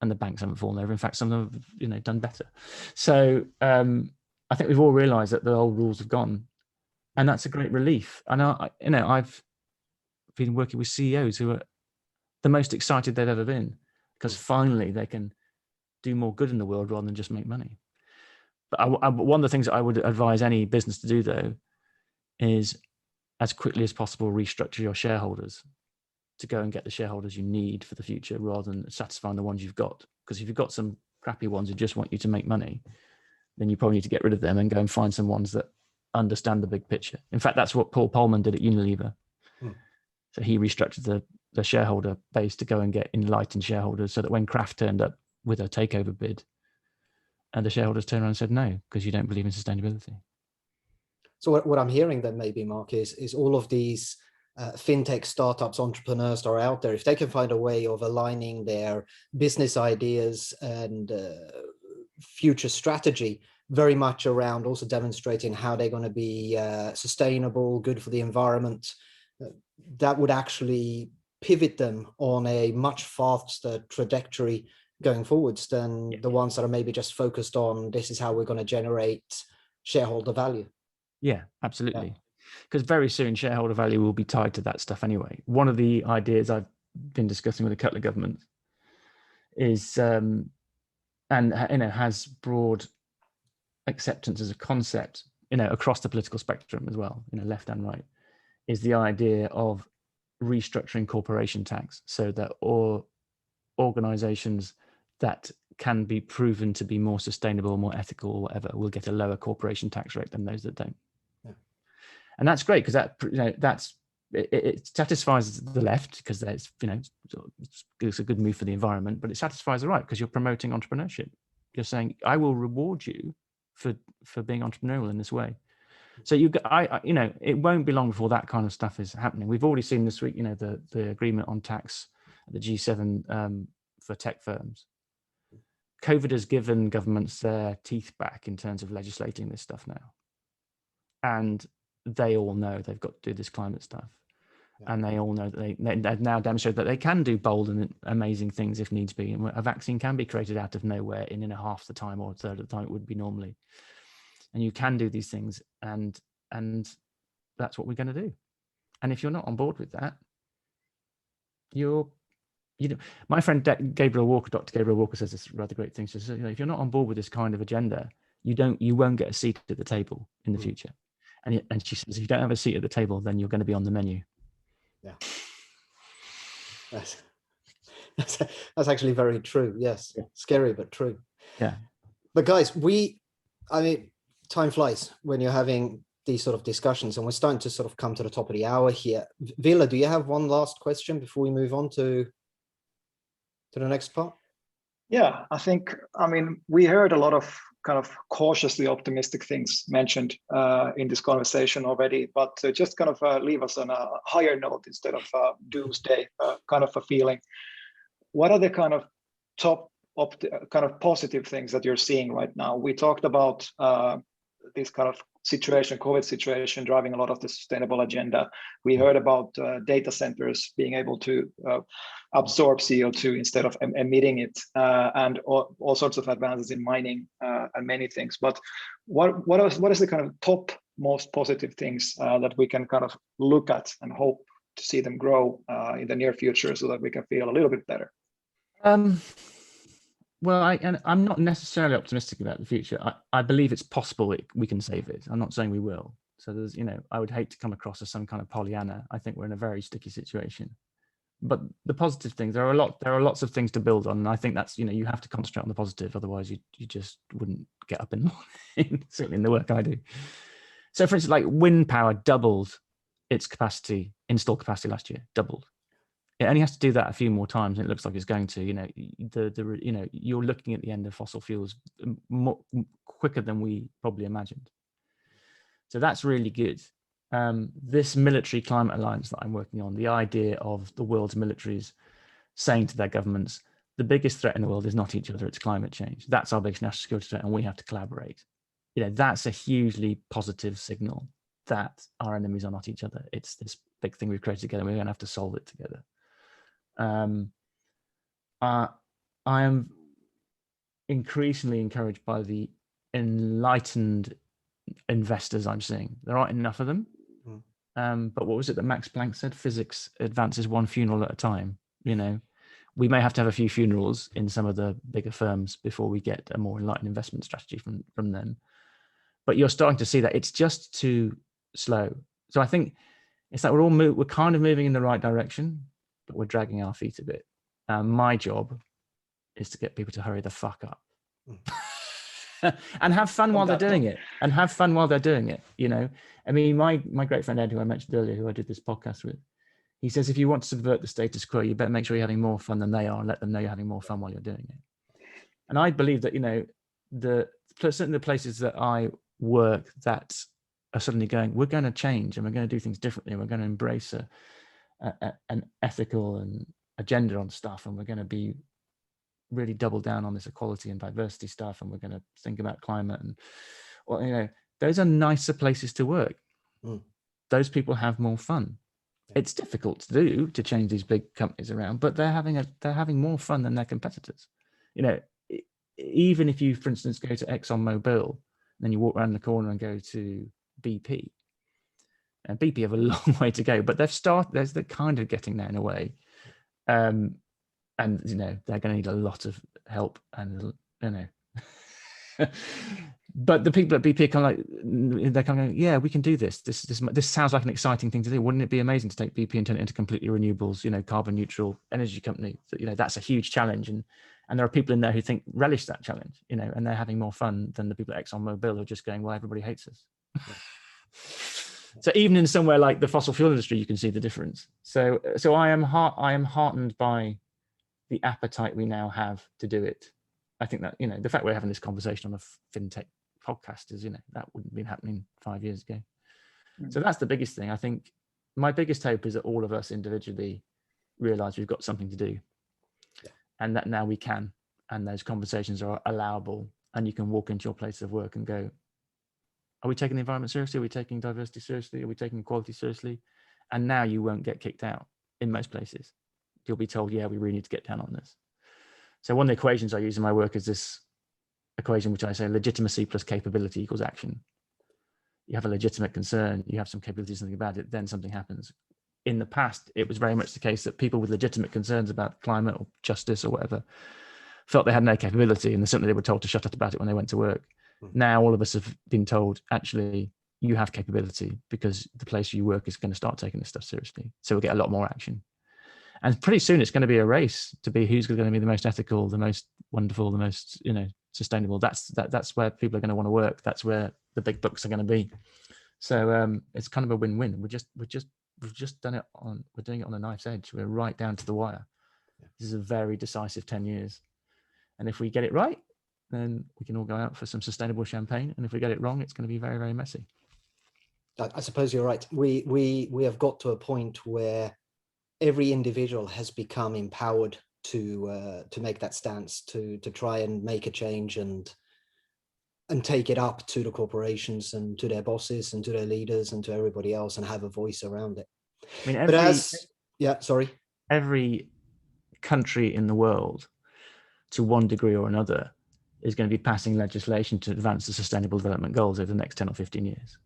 and the banks haven't fallen over. In fact, some of them have, done better. So I think we've all realised that the old rules have gone, and that's a great relief. And I've been working with CEOs who are the most excited they've ever been because finally they can do more good in the world rather than just make money. But one of the things that I would advise any business to do, though, is as quickly as possible restructure your shareholders to go and get the shareholders you need for the future rather than satisfying the ones you've got. Because if you've got some crappy ones who just want you to make money, then you probably need to get rid of them and go and find some ones that understand the big picture. In fact, that's what Paul Polman did at Unilever. So he restructured the shareholder base to go and get enlightened shareholders so that when Kraft turned up with a takeover bid, and the shareholders turned around and said, no, because you don't believe in sustainability. So what I'm hearing then maybe, Mark, is all of these fintech startups, entrepreneurs that are out there, if they can find a way of aligning their business ideas and future strategy very much around also demonstrating how they're going to be sustainable, good for the environment, that would actually pivot them on a much faster trajectory going forwards than the ones that are maybe just focused on this is how we're going to generate shareholder value. Yeah, absolutely. Because very soon shareholder value will be tied to that stuff anyway. One of the ideas I've been discussing with a couple of governments is, and has broad acceptance as a concept, across the political spectrum as well, left and right, is the idea of restructuring corporation tax so that all organizations that can be proven to be more sustainable, more ethical, or whatever, will get a lower corporation tax rate than those that don't. Yeah. And that's great because it satisfies the left because there's, it's a good move for the environment, but it satisfies the right because you're promoting entrepreneurship. You're saying, I will reward you for being entrepreneurial in this way. So it won't be long before that kind of stuff is happening. We've already seen this week, the agreement on tax at the G7 for tech firms. COVID has given governments their teeth back in terms of legislating this stuff now. And they all know they've got to do this climate stuff. Yeah. And they all know that they've now demonstrated that they can do bold and amazing things if needs be. And a vaccine can be created out of nowhere in a half the time or a third of the time it would be normally. And you can do these things. And that's what we're going to do. And if you're not on board with that, my friend Dr. Gabriel Walker says this rather great thing. She says, if you're not on board with this kind of agenda, you won't get a seat at the table in the future. And she says, if you don't have a seat at the table, then you're going to be on the menu. Yeah, that's actually very true. Yes, yeah. Scary but true. Yeah. But guys, time flies when you're having these sort of discussions, and we're starting to sort of come to the top of the hour here. Vila, do you have one last question before we move on to the next part? Yeah, we heard a lot of kind of cautiously optimistic things mentioned in this conversation already, but just kind of leave us on a higher note instead of doomsday kind of a feeling. What are the kind of top kind of positive things that you're seeing right now? We talked about this kind of COVID situation driving a lot of the sustainable agenda. We heard about data centers being able to absorb CO2 instead of emitting it, and all sorts of advances in mining and many things. But what is the kind of top most positive things that we can kind of look at and hope to see them grow in the near future so that we can feel a little bit better? Well, I'm not necessarily optimistic about the future. I believe it's possible we can save it. I'm not saying we will. So there's, I would hate to come across as some kind of Pollyanna. I think we're in a very sticky situation. But the positive things, there are lots of things to build on. And I think that's, you have to concentrate on the positive. Otherwise, you just wouldn't get up in the morning, certainly in the work I do. So for instance, like wind power doubled its capacity, installed capacity last year, doubled. It only has to do that a few more times, and it looks like it's going to. You're looking at the end of fossil fuels more quicker than we probably imagined. So that's really good. This military climate alliance that I'm working on, the idea of the world's militaries saying to their governments, the biggest threat in the world is not each other, it's climate change. That's our biggest national security threat, and we have to collaborate. You know, that's a hugely positive signal that our enemies are not each other. It's this big thing we've created together. We're going to have to solve it together. I am increasingly encouraged by the enlightened investors I'm seeing. There aren't enough of them. But what was it that Max Planck said? Physics advances one funeral at a time. You know, we may have to have a few funerals in some of the bigger firms before we get a more enlightened investment strategy from them. But you're starting to see that it's just too slow. So I think it's like we're kind of moving in the right direction, but we're dragging our feet a bit. My job is to get people to hurry the fuck up. And have fun while they're doing it. And have fun while they're doing it. You know, I mean, my great friend Ed, who I mentioned earlier, who I did this podcast with, he says, if you want to subvert the status quo, you better make sure you're having more fun than they are, and let them know you're having more fun while you're doing it. And I believe that, you know, certainly the places that I work that are suddenly going, we're going to change and we're going to do things differently. And we're going to embrace an ethical and agenda on stuff, and we're going to be really double down on this equality and diversity stuff, and we're going to think about climate, and, well, you know, those are nicer places to work. Those people have more fun. It's difficult to do, to change these big companies around, but they're having more fun than their competitors. You know, even if you, for instance, go to ExxonMobil, then you walk around the corner and go to BP, and BP have a long way to go, but they're kind of getting there in a way. And, you know, they're going to need a lot of help, and, you know, but the people at BP are kind of like, they're kind of going, yeah, we can do this. This sounds like an exciting thing to do. Wouldn't it be amazing to take BP and turn it into completely renewables, you know, carbon neutral energy company? So, you know, that's a huge challenge. And there are people in there who relish that challenge, you know, and they're having more fun than the people at ExxonMobil who are just going, well, everybody hates us. So even in somewhere like the fossil fuel industry, you can see the difference. So I am heartened by the appetite we now have to do it. I think that, you know, the fact we're having this conversation on a fintech podcast is, you know, that wouldn't have been happening 5 years ago. So that's the biggest thing. I think my biggest hope is that all of us individually realize we've got something to do, and that now we can, and those conversations are allowable, and you can walk into your place of work and go, are we taking the environment seriously? Are we taking diversity seriously? Are we taking equality seriously? And now you won't get kicked out in most places. You'll be told, yeah, we really need to get down on this. So one of the equations I use in my work is this equation, which I say legitimacy plus capability equals action. You have a legitimate concern, you have some capability, something about it, then something happens. In the past, it was very much the case that people with legitimate concerns about climate or justice or whatever felt they had no capability, and certainly they were told to shut up about it when they went to work. Now all of us have been told, actually, you have capability because the place you work is going to start taking this stuff seriously. So we'll get a lot more action. And pretty soon it's going to be a race to be who's going to be the most ethical, the most wonderful, the most, you know, sustainable. That's where people are going to want to work. That's where the big bucks are going to be. So it's kind of a win-win. We've just done it we're doing it on a knife's edge. We're right down to the wire. This is a very decisive 10 years. And if we get it right, then we can all go out for some sustainable champagne. And if we get it wrong, it's going to be very, very messy. I suppose you're right. We have got to a point where every individual has become empowered to make that stance, to try and make a change and take it up to the corporations and to their bosses and to their leaders and to everybody else, and have a voice around it. I mean, every country in the world, to one degree or another, is going to be passing legislation to advance the Sustainable Development Goals over the next 10 or 15 years.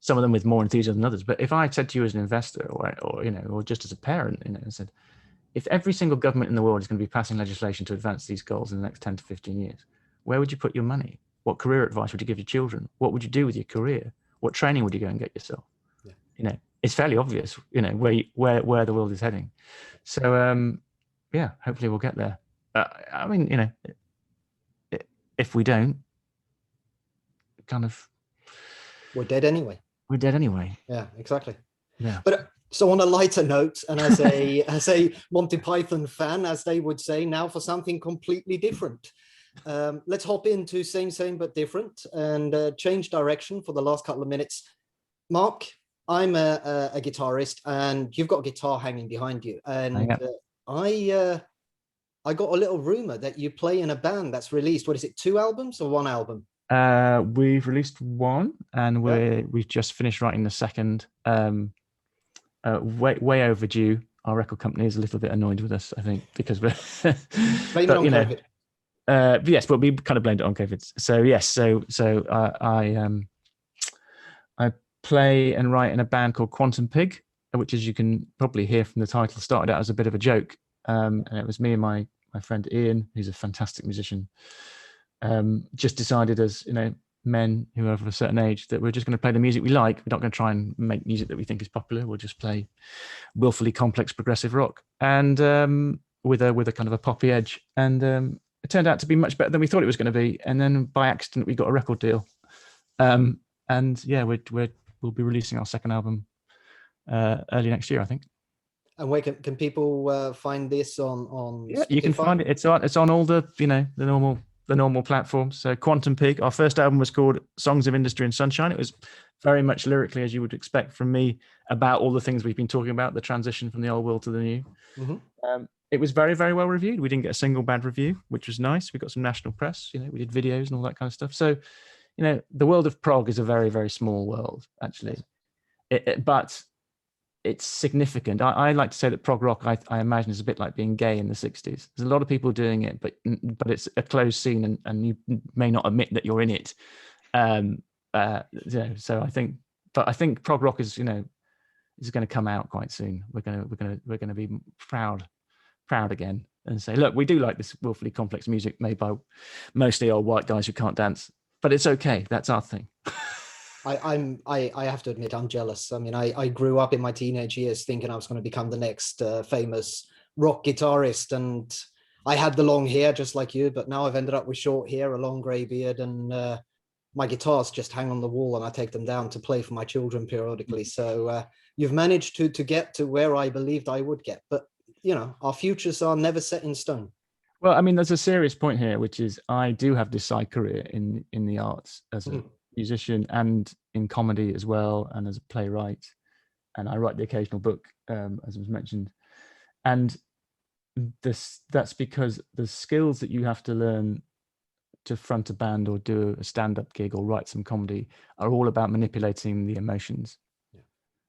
Some of them with more enthusiasm than others. But if I said to you as an investor, or you know, or just as a parent, you know, and said, if every single government in the world is going to be passing legislation to advance these goals in the next 10 to 15 years, where would you put your money? What career advice would you give your children? What would you do with your career? What training would you go and get yourself? You know, it's fairly obvious, you know, where the world is heading. So yeah, hopefully we'll get there. I mean, you know, if we don't, kind of, we're dead anyway. We're dead anyway. Yeah, exactly. Yeah. But so on a lighter note, and as a Monty Python fan, as they would say, now for something completely different. let's hop into same but different and change direction for the last couple of minutes. Mark, I'm a guitarist, and you've got a guitar hanging behind you, and I got a little rumor that you play in a band that's released. What is it? 2 albums or 1 album? We've released 1, and we've just finished writing the second. Way overdue. Our record company is a little bit annoyed with us, I think, because we're Blame it on COVID. Yes, but we kind of blamed it on COVID. So yes, so I play and write in a band called Quantum Pig, which, as you can probably hear from the title, started out as a bit of a joke. And it was me and my friend Ian, who's a fantastic musician, just decided, as men who are of a certain age, that we're just going to play the music we like. We're not going to try and make music that we think is popular. We'll just play willfully complex progressive rock, and with a kind of a poppy edge. And it turned out to be much better than we thought it was going to be. And then by accident, we got a record deal. And yeah, we'll be releasing our second album early next year, I think. And where can people find this on Yeah, Spotify? you can find it. It's on all the the normal platforms. So Quantum Pig, our first album was called Songs of Industry and Sunshine. It was very much lyrically, as you would expect from me, about all the things we've been talking about, the transition from the old world to the new. Mm-hmm. It was very, very well reviewed. We didn't get a single bad review, which was nice. We got some national press, we did videos and all that kind of stuff. So, the world of prog is a very, very small world, actually. But it's significant. I like to say that prog rock, I imagine, is a bit like being gay in the 60s. There's a lot of people doing it, but it's a closed scene, and you may not admit that you're in it. So I think prog rock is going to come out quite soon. We're going to be proud again and say, look, we do like this willfully complex music made by mostly old white guys who can't dance, but it's okay. That's our thing. I have to admit, I'm jealous. I mean, I grew up in my teenage years thinking I was going to become the next famous rock guitarist, and I had the long hair just like you, but now I've ended up with short hair, a long grey beard, and my guitars just hang on the wall, and I take them down to play for my children periodically. So you've managed to get to where I believed I would get, but our futures are never set in stone. Well, I mean, there's a serious point here, which is I do have this side career in the arts as a musician and in comedy as well, and as a playwright, and I write the occasional book, as was mentioned. And that's because the skills that you have to learn to front a band or do a stand-up gig or write some comedy are all about manipulating the emotions.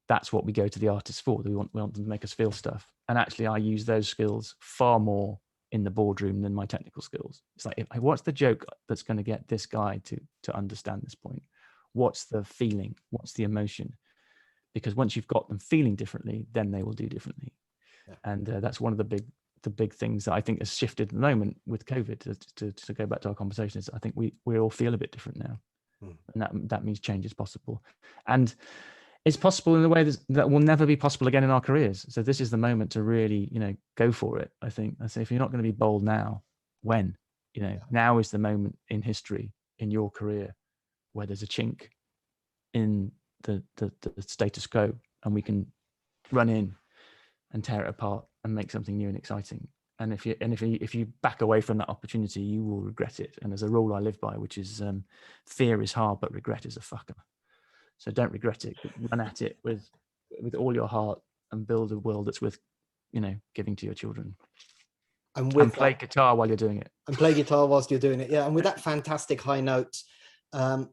That's what we go to the artists for. We want them to make us feel stuff. And actually, I use those skills far more in the boardroom than my technical skills. It's like, what's the joke that's going to get this guy to understand this point? What's the feeling? What's the emotion? Because once you've got them feeling differently, then they will do differently. Yeah. And that's one of the big things that I think has shifted at the moment with COVID. To go back to our conversation, is I think we all feel a bit different now, and that means change is possible. And it's possible in a way that will never be possible again in our careers. So this is the moment to really, go for it. I think I say, if you're not going to be bold now, when? Now is the moment in history, in your career, where there's a chink in the status quo, and we can run in and tear it apart and make something new and exciting. And if you back away from that opportunity, you will regret it. And there's a rule I live by, which is fear is hard, but regret is a fucker. So don't regret it. Run at it with all your heart and build a world that's worth, giving to your children. And play guitar while you're doing it. And play guitar whilst you're doing it. Yeah. And with that fantastic high note,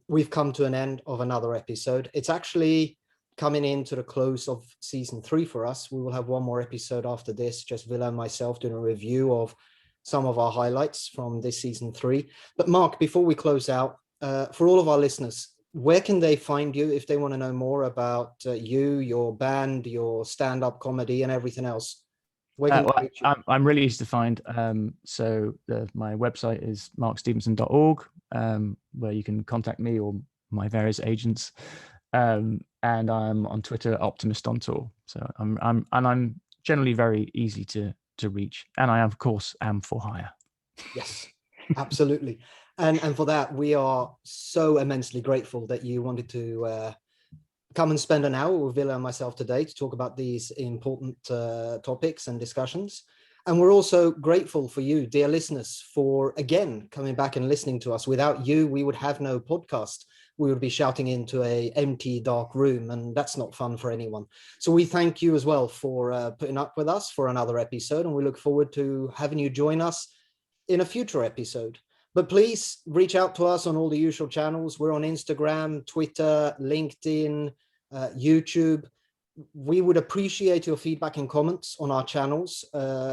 we've come to an end of another episode. It's actually coming into the close of season 3 for us. We will have one more episode after this, just Villa and myself doing a review of some of our highlights from this season 3. But Mark, before we close out, for all of our listeners, where can they find you if they want to know more about you, your band, your stand-up comedy, and everything else? I'm really easy to find. So my website is markstevenson.org, where you can contact me or my various agents. And I'm on Twitter, Optimist on Tour. So I'm generally very easy to reach, and I of course am for hire. Yes, absolutely. And for that, we are so immensely grateful that you wanted to come and spend an hour with Villa and myself today to talk about these important topics and discussions. And we're also grateful for you, dear listeners, for again coming back and listening to us. Without you, we would have no podcast. We would be shouting into an empty, dark room, and that's not fun for anyone. So we thank you as well for putting up with us for another episode, and we look forward to having you join us in a future episode. But please reach out to us on all the usual channels. We're on Instagram, Twitter, LinkedIn, YouTube. We would appreciate your feedback and comments on our channels.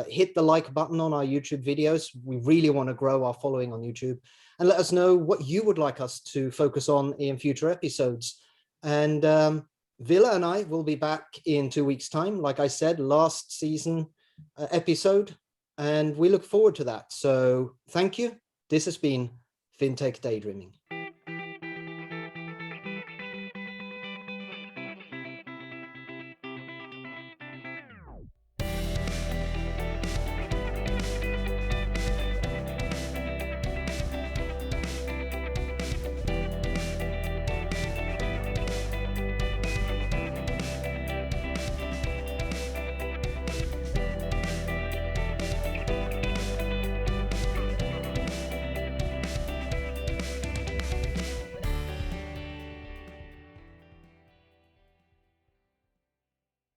Hit the like button on our YouTube videos. We really want to grow our following on YouTube. And let us know what you would like us to focus on in future episodes. And Villa and I will be back in 2 weeks' time. Like I said, last season episode. And we look forward to that. So thank you. This has been Fintech Daydreaming.